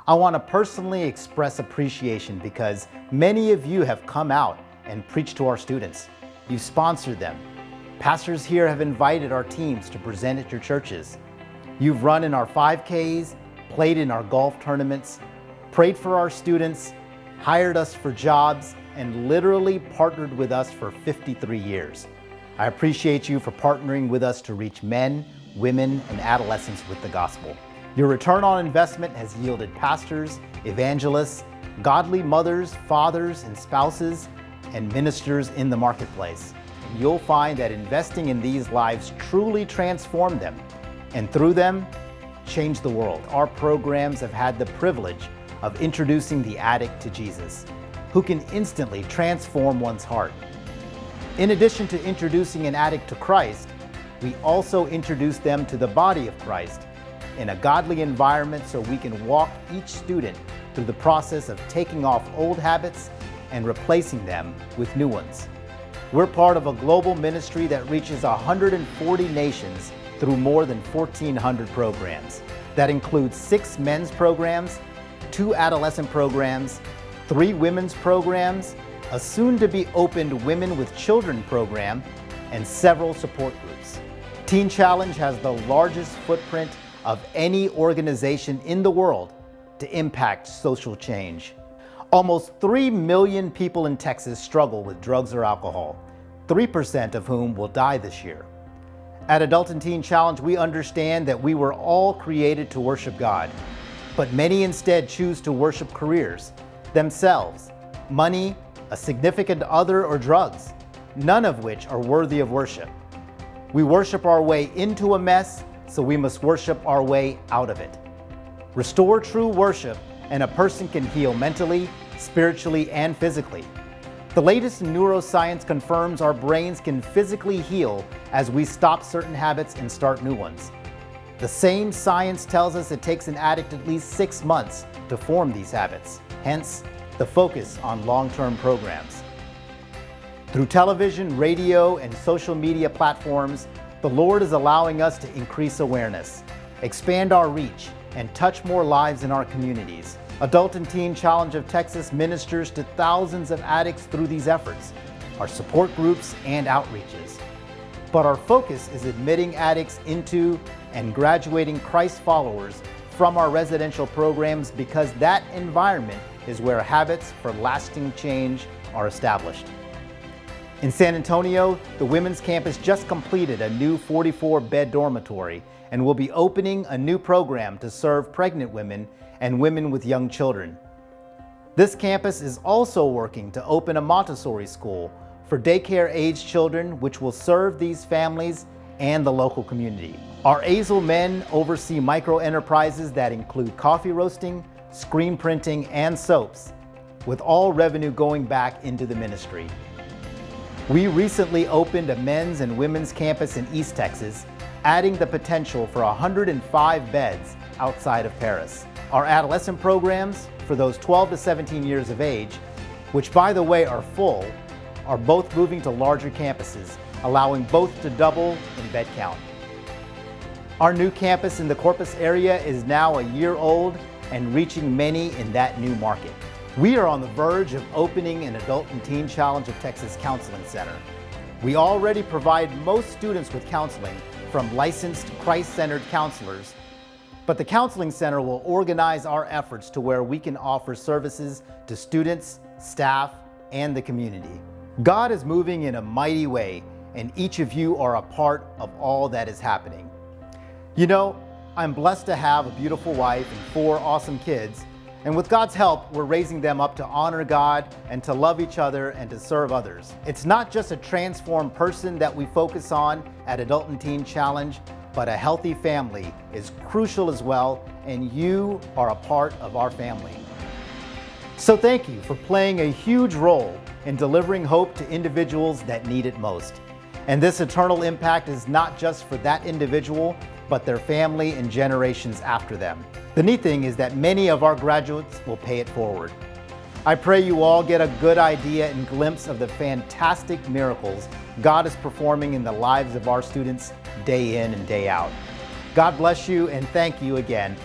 I want to personally express appreciation because many of you have come out and preached to our students. You've sponsored them. Pastors here have invited our teams to present at your churches. You've run in our 5Ks, played in our golf tournaments, prayed for our students, hired us for jobs, and literally partnered with us for 53 years. I appreciate you for partnering with us to reach men, women, and adolescents with the gospel. Your return on investment has yielded pastors, evangelists, godly mothers, fathers, and spouses, and ministers in the marketplace. And you'll find that investing in these lives truly transformed them, and through them, changed the world. Our programs have had the privilege of introducing the addict to Jesus, who can instantly transform one's heart. In addition to introducing an addict to Christ, we also introduce them to the body of Christ in a godly environment so we can walk each student through the process of taking off old habits and replacing them with new ones. We're part of a global ministry that reaches 140 nations through more than 1,400 programs. That includes 6 men's programs, 2 adolescent programs, 3 women's programs, a soon-to-be opened Women with Children program, and several support groups. Teen Challenge has the largest footprint of any organization in the world to impact social change. Almost 3 million people in Texas struggle with drugs or alcohol, 3% of whom will die this year. At Adult and Teen Challenge, we understand that we were all created to worship God, but many instead choose to worship careers, themselves, money, a significant other, or drugs, none of which are worthy of worship. We worship our way into a mess, so we must worship our way out of it. Restore true worship, and a person can heal mentally, spiritually, and physically. The latest in neuroscience confirms our brains can physically heal as we stop certain habits and start new ones. The same science tells us it takes an addict at least 6 months to form these habits, hence the focus on long-term programs. Through television, radio, and social media platforms, the Lord is allowing us to increase awareness, expand our reach, and touch more lives in our communities. Adult and Teen Challenge of Texas ministers to thousands of addicts through these efforts, our support groups, and outreaches. But our focus is admitting addicts into and graduating Christ followers from our residential programs because that environment is where habits for lasting change are established. In San Antonio, the women's campus just completed a new 44-bed dormitory and will be opening a new program to serve pregnant women and women with young children. This campus is also working to open a Montessori school for daycare-aged children, which will serve these families and the local community. Our Azel men oversee micro-enterprises that include coffee roasting, screen printing, and soaps, with all revenue going back into the ministry. We recently opened a men's and women's campus in East Texas, adding the potential for 105 beds outside of Paris. Our adolescent programs, for those 12 to 17 years of age, which by the way are full, are both moving to larger campuses, allowing both to double in bed count. Our new campus in the Corpus area is now a year old and reaching many in that new market. We are on the verge of opening an Adult and Teen Challenge of Texas Counseling Center. We already provide most students with counseling from licensed Christ-centered counselors, but the Counseling Center will organize our efforts to where we can offer services to students, staff, and the community. God is moving in a mighty way, and each of you are a part of all that is happening. You know, I'm blessed to have a beautiful wife and 4 awesome kids, and with God's help, we're raising them up to honor God and to love each other and to serve others. It's not just a transformed person that we focus on at Adult and Teen Challenge, but a healthy family is crucial as well, and you are a part of our family. So thank you for playing a huge role in delivering hope to individuals that need it most. And this eternal impact is not just for that individual, but their family and generations after them. The neat thing is that many of our graduates will pay it forward. I pray you all get a good idea and glimpse of the fantastic miracles God is performing in the lives of our students day in and day out. God bless you, and thank you again